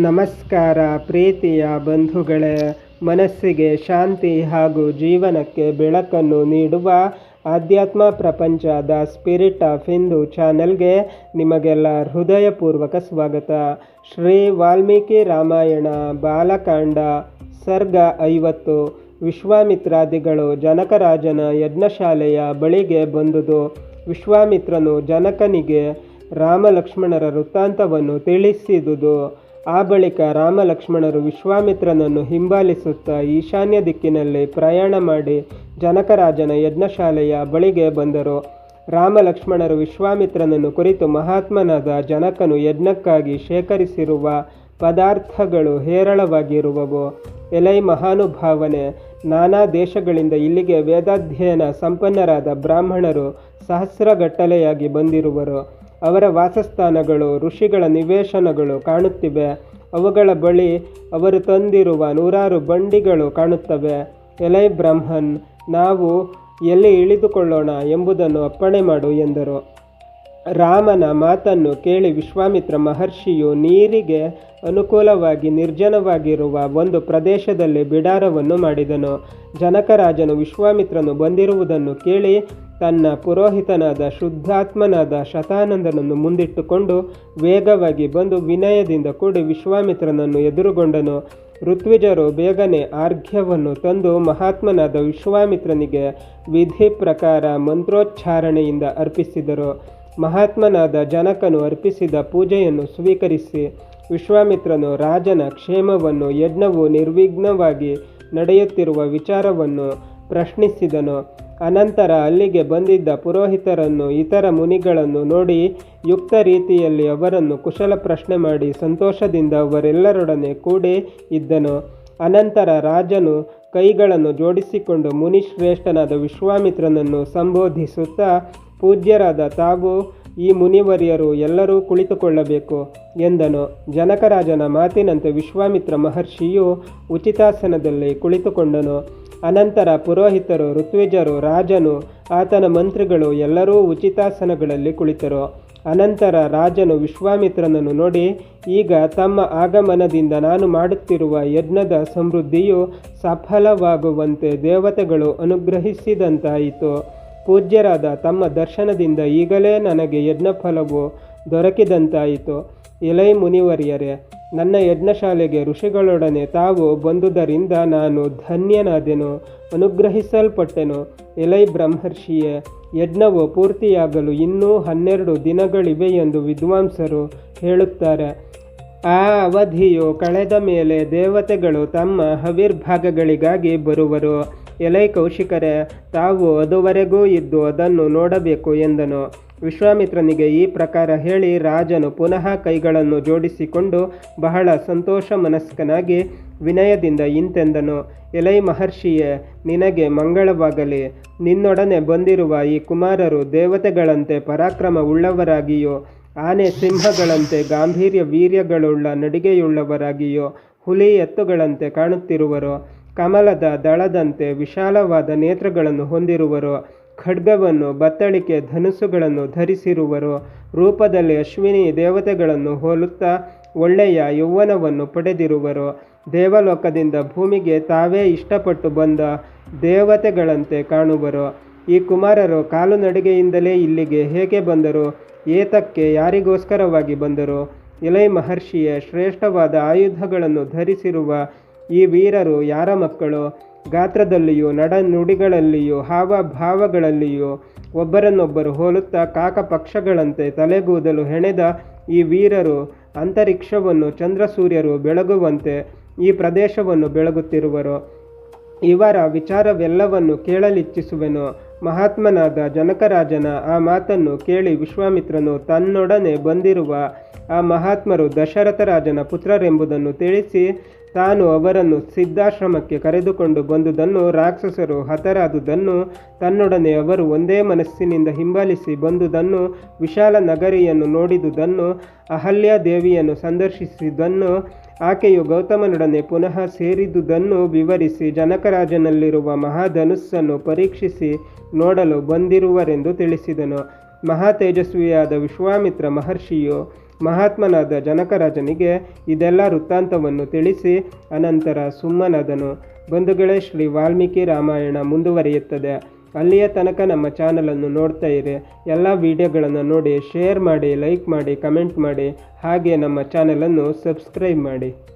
ನಮಸ್ಕಾರ ಪ್ರೀತಿಯ ಬಂಧುಗಳೇ, ಮನಸ್ಸಿಗೆ ಶಾಂತಿ ಹಾಗೂ ಜೀವನಕ್ಕೆ ಬೆಳಕನ್ನು ನೀಡುವ ಆಧ್ಯಾತ್ಮ ಪ್ರಪಂಚ ದ ಸ್ಪಿರಿಟ್ ಆಫ್ ಹಿಂದೂ ಚಾನೆಲ್ಗೆ ನಿಮಗೆಲ್ಲ ಹೃದಯಪೂರ್ವಕ ಸ್ವಾಗತ. ಶ್ರೀ ವಾಲ್ಮೀಕಿ ರಾಮಾಯಣ ಬಾಲಕಾಂಡ ಸರ್ಗ 50. ವಿಶ್ವಾಮಿತ್ರಾದಿಗಳು ಜನಕರಾಜನ ಯಜ್ಞಶಾಲೆಯ ಬಳಿಗೆ ಬಂದುದು. ವಿಶ್ವಾಮಿತ್ರನು ಜನಕನಿಗೆ ರಾಮಲಕ್ಷ್ಮಣರ ವೃತ್ತಾಂತವನ್ನು ತಿಳಿಸಿದುದು. ಆ ಬಳಿಕ ರಾಮಲಕ್ಷ್ಮಣರು ವಿಶ್ವಾಮಿತ್ರನನ್ನು ಹಿಂಬಾಲಿಸುತ್ತಾ ಈಶಾನ್ಯ ದಿಕ್ಕಿನಲ್ಲಿ ಪ್ರಯಾಣ ಮಾಡಿ ಜನಕರಾಜನ ಯಜ್ಞಶಾಲೆಯ ಬಳಿಗೆ ಬಂದರು. ರಾಮಲಕ್ಷ್ಮಣರು ವಿಶ್ವಾಮಿತ್ರನನ್ನು ಕುರಿತು, ಮಹಾತ್ಮನಾದ ಜನಕನು ಯಜ್ಞಕ್ಕಾಗಿ ಶೇಖರಿಸಿರುವ ಪದಾರ್ಥಗಳು ಹೇರಳವಾಗಿರುವವು. ಎಲೈ ಮಹಾನುಭಾವನೆ, ನಾನಾ ದೇಶಗಳಿಂದ ಇಲ್ಲಿಗೆ ವೇದಾಧ್ಯಯನ ಸಂಪನ್ನರಾದ ಬ್ರಾಹ್ಮಣರು ಸಹಸ್ರಗಟ್ಟಲೆಯಾಗಿ ಬಂದಿರುವರು. ಅವರ ವಾಸಸ್ಥಾನಗಳು, ಋಷಿಗಳ ನಿವೇಶನಗಳು ಕಾಣುತ್ತಿವೆ. ಅವುಗಳ ಬಳಿ ಅವರು ತಂದಿರುವ 100 ಬಂಡಿಗಳು ಕಾಣುತ್ತವೆ. ಎಲೈ ಬ್ರಹ್ಮನ್, ನಾವು ಎಲ್ಲಿ ಇಳಿದುಕೊಳ್ಳೋಣ ಎಂಬುದನ್ನು ಅಪ್ಪಣೆ ಮಾಡು ಎಂದರು. ರಾಮನ ಮಾತನ್ನು ಕೇಳಿ ವಿಶ್ವಾಮಿತ್ರ ಮಹರ್ಷಿಯು ನೀರಿಗೆ ಅನುಕೂಲವಾಗಿ ನಿರ್ಜನವಾಗಿರುವ ಒಂದು ಪ್ರದೇಶದಲ್ಲಿ ಬಿಡಾರವನ್ನು ಮಾಡಿದನು. ಜನಕರಾಜನು ವಿಶ್ವಾಮಿತ್ರನು ಬಂದಿರುವುದನ್ನು ಕೇಳಿ ತನ್ನ ಪುರೋಹಿತನಾದ ಶುದ್ಧಾತ್ಮನಾದ ಶತಾನಂದನನ್ನು ಮುಂದಿಟ್ಟುಕೊಂಡು ವೇಗವಾಗಿ ಬಂದು ವಿನಯದಿಂದ ಕೂಡಿ ವಿಶ್ವಾಮಿತ್ರನನ್ನು ಎದುರುಗೊಂಡನು. ಋತ್ವಿಜರು ಬೇಗನೆ ಅರ್ಘ್ಯವನ್ನು ತಂದು ಮಹಾತ್ಮನಾದ ವಿಶ್ವಾಮಿತ್ರನಿಗೆ ವಿಧಿ ಪ್ರಕಾರ ಮಂತ್ರೋಚ್ಚಾರಣೆಯಿಂದ ಅರ್ಪಿಸಿದರು. ಮಹಾತ್ಮನಾದ ಜನಕನು ಅರ್ಪಿಸಿದ ಪೂಜೆಯನ್ನು ಸ್ವೀಕರಿಸಿ ವಿಶ್ವಾಮಿತ್ರನು ರಾಜನ ಕ್ಷೇಮವನ್ನು, ಯಜ್ಞವು ನಿರ್ವಿಘ್ನವಾಗಿ ನಡೆಯುತ್ತಿರುವ ವಿಚಾರವನ್ನು ಪ್ರಶ್ನಿಸಿದನು. ಅನಂತರ ಅಲ್ಲಿಗೆ ಬಂದಿದ್ದ ಪುರೋಹಿತರನ್ನು, ಇತರ ಮುನಿಗಳನ್ನು ನೋಡಿ ಯುಕ್ತ ರೀತಿಯಲ್ಲಿ ಅವರನ್ನು ಕುಶಲ ಪ್ರಶ್ನೆ ಮಾಡಿ ಸಂತೋಷದಿಂದ ಅವರೆಲ್ಲರೊಡನೆ ಕೂಡಿ ಇದ್ದನು. ಅನಂತರ ರಾಜನು ಕೈಗಳನ್ನು ಜೋಡಿಸಿಕೊಂಡು ಮುನಿಶ್ರೇಷ್ಠನಾದ ವಿಶ್ವಾಮಿತ್ರನನ್ನು ಸಂಬೋಧಿಸುತ್ತಾ, ಪೂಜ್ಯರಾದ ತಾವು ಈ ಮುನಿವರ್ಯರು ಎಲ್ಲರೂ ಕುಳಿತುಕೊಳ್ಳಬೇಕು ಎಂದನು. ಜನಕರಾಜನ ಮಾತಿನಂತೆ ವಿಶ್ವಾಮಿತ್ರ ಮಹರ್ಷಿಯು ಉಚಿತಾಸನದಲ್ಲಿ ಕುಳಿತುಕೊಂಡನು. ಅನಂತರ ಪುರೋಹಿತರು, ಋತ್ವಿಜರು, ರಾಜನು, ಆತನ ಮಂತ್ರಿಗಳು ಎಲ್ಲರೂ ಉಚಿತಾಸನಗಳಲ್ಲಿ ಕುಳಿತರು. ಅನಂತರ ರಾಜನು ವಿಶ್ವಾಮಿತ್ರನನ್ನು ನೋಡಿ, ಈಗ ತಮ್ಮ ಆಗಮನದಿಂದ ನಾನು ಮಾಡುತ್ತಿರುವ ಯಜ್ಞದ ಸಮೃದ್ಧಿಯು ಸಫಲವಾಗುವಂತೆ ದೇವತೆಗಳು ಅನುಗ್ರಹಿಸಿದಂತಾಯಿತು. ಪೂಜ್ಯರಾದ ತಮ್ಮ ದರ್ಶನದಿಂದ ಈಗಲೇ ನನಗೆ ಯಜ್ಞಫಲವು ದೊರಕಿದಂತಾಯಿತು. ಎಲೈ ಮುನಿವರ್ಯರೇ, ನನ್ನ ಯಜ್ಞಶಾಲೆಗೆ ಋಷಿಗಳೊಡನೆ ತಾವು ಬಂದುದರಿಂದ ನಾನು ಧನ್ಯನಾದೆನು, ಅನುಗ್ರಹಿಸಲ್ಪಟ್ಟೆನು. ಎಲೈ ಬ್ರಹ್ಮರ್ಷಿಯೇ, ಯಜ್ಞವು ಪೂರ್ತಿಯಾಗಲು ಇನ್ನೂ 12 ದಿನಗಳಿವೆ ಎಂದು ವಿದ್ವಾಂಸರು ಹೇಳುತ್ತಾರೆ. ಆ ಅವಧಿಯು ಕಳೆದ ಮೇಲೆ ದೇವತೆಗಳು ತಮ್ಮ ಹವಿರ್ಭಾಗಗಳಿಗಾಗಿ ಬರುವರು. ಎಲೈ ಕೌಶಿಕರೇ, ತಾವು ಅದುವರೆಗೂ ಇದ್ದು ಅದನ್ನು ನೋಡಬೇಕು ಎಂದನು. ವಿಶ್ವಾಮಿತ್ರನಿಗೆ ಈ ಪ್ರಕಾರ ಹೇಳಿ ರಾಜನು ಪುನಃ ಕೈಗಳನ್ನು ಜೋಡಿಸಿಕೊಂಡು ಬಹಳ ಸಂತೋಷ ಮನಸ್ಕನಾಗಿ ವಿನಯದಿಂದ ಇಂತೆಂದನು. ಎಲೈ ಮಹರ್ಷಿಯೇ, ನಿನಗೆ ಮಂಗಳವಾಗಲಿ. ನಿನ್ನೊಡನೆ ಬಂದಿರುವ ಈ ಕುಮಾರರು ದೇವತೆಗಳಂತೆ ಪರಾಕ್ರಮವುಳ್ಳವರಾಗಿಯೋ, ಆನೆ ಸಿಂಹಗಳಂತೆ ಗಾಂಭೀರ್ಯ ವೀರ್ಯಗಳುಳ್ಳ ನಡಿಗೆಯುಳ್ಳವರಾಗಿಯೋ, ಹುಲಿ ಎತ್ತುಗಳಂತೆ ಕಾಣುತ್ತಿರುವರು. ಕಮಲದ ದಳದಂತೆ ವಿಶಾಲವಾದ ನೇತ್ರಗಳನ್ನು ಹೊಂದಿರುವರು. ಖಡ್ಗವನ್ನು, ಬತ್ತಳಿಕೆ ಧನುಸ್ಸುಗಳನ್ನು ಧರಿಸಿರುವರು. ರೂಪದಲ್ಲಿ ಅಶ್ವಿನಿ ದೇವತೆಗಳನ್ನು ಹೋಲುತ್ತಾ ಒಳ್ಳೆಯ ಯೌವನವನ್ನು ಪಡೆದಿರುವರು. ದೇವಲೋಕದಿಂದ ಭೂಮಿಗೆ ತಾವೇ ಇಷ್ಟಪಟ್ಟು ಬಂದ ದೇವತೆಗಳಂತೆ ಕಾಣುವರು. ಈ ಕುಮಾರರು ಕಾಲುನಡಿಗೆಯಿಂದಲೇ ಇಲ್ಲಿಗೆ ಹೇಗೆ ಬಂದರು? ಏತಕ್ಕೆ, ಯಾರಿಗೋಸ್ಕರವಾಗಿ ಬಂದರು? ಎಲೈ ಮಹರ್ಷಿಯೇ, ಶ್ರೇಷ್ಠವಾದ ಆಯುಧಗಳನ್ನು ಧರಿಸಿರುವ ಈ ವೀರರು ಯಾರ ಮಕ್ಕಳು? ಗಾತ್ರದಲ್ಲಿಯೂ ನುಡಿಗಳಲ್ಲಿಯೂ ಹಾವಭಾವಗಳಲ್ಲಿಯೂ ಒಬ್ಬರನ್ನೊಬ್ಬರು ಹೋಲುತ್ತಾ ಕಾಕಪಕ್ಷಗಳಂತೆ ತಲೆಗೂದಲು ಹೆಣೆದ ಈ ವೀರರು ಅಂತರಿಕ್ಷವನ್ನು ಚಂದ್ರಸೂರ್ಯರು ಬೆಳಗುವಂತೆ ಈ ಪ್ರದೇಶವನ್ನು ಬೆಳಗುತ್ತಿರುವರು. ಇವರ ವಿಚಾರವೆಲ್ಲವನ್ನು ಕೇಳಲಿಚ್ಛಿಸುವೆನು. ಮಹಾತ್ಮನಾದ ಜನಕರಾಜನ ಆ ಮಾತನ್ನು ಕೇಳಿ ವಿಶ್ವಾಮಿತ್ರನು ತನ್ನೊಡನೆ ಬಂದಿರುವ ಆ ಮಹಾತ್ಮರು ದಶರಥ ರಾಜನ ಪುತ್ರರೆಂಬುದನ್ನು ತಿಳಿಸಿ, ತಾನು ಅವರನ್ನು ಸಿದ್ಧಾಶ್ರಮಕ್ಕೆ ಕರೆದುಕೊಂಡು ಬಂದುದನ್ನು, ರಾಕ್ಷಸರು ಹತರಾದುದನ್ನು, ತನ್ನೊಡನೆ ಅವರು ಒಂದೇ ಮನಸ್ಸಿನಿಂದ ಹಿಂಬಾಲಿಸಿ ಬಂದುದನ್ನು, ವಿಶಾಲ ನಗರಿಯನ್ನು ನೋಡಿದುದನ್ನು, ಅಹಲ್ಯಾದೇವಿಯನ್ನು ಸಂದರ್ಶಿಸಿದ್ದನ್ನು, ಆಕೆಯು ಗೌತಮನೊಡನೆ ಪುನಃ ಸೇರಿದುದನ್ನು ವಿವರಿಸಿ ಜನಕರಾಜನಲ್ಲಿರುವ ಮಹಾಧನುಸ್ಸನ್ನು ಪರೀಕ್ಷಿಸಿ ನೋಡಲು ಬಂದಿರುವರೆಂದು ತಿಳಿಸಿದನು. ಮಹಾ ತೇಜಸ್ವಿಯಾದ ವಿಶ್ವಾಮಿತ್ರ ಮಹರ್ಷಿಯು ಮಹಾತ್ಮನಾದ ಜನಕರಾಜನಿಗೆ ಇದೆಲ್ಲ ವೃತ್ತಾಂತವನ್ನು ತಿಳಿಸಿ ಅನಂತರ ಸುಮ್ಮನಾದನು. ಬಂಧುಗಳೇ, ಶ್ರೀ ವಾಲ್ಮೀಕಿ ರಾಮಾಯಣ ಮುಂದುವರಿಯುತ್ತದೆ. ಅಲ್ಲಿಯ ತನಕ ನಮ್ಮ ಚಾನಲನ್ನು ನೋಡ್ತಾ ಇರಿ. ಎಲ್ಲ ವಿಡಿಯೋಗಳನ್ನು ನೋಡಿ, ಶೇರ್ ಮಾಡಿ, ಲೈಕ್ ಮಾಡಿ, ಕಮೆಂಟ್ ಮಾಡಿ, ಹಾಗೆ ನಮ್ಮ ಚಾನಲನ್ನು ಸಬ್ಸ್ಕ್ರೈಬ್ ಮಾಡಿ.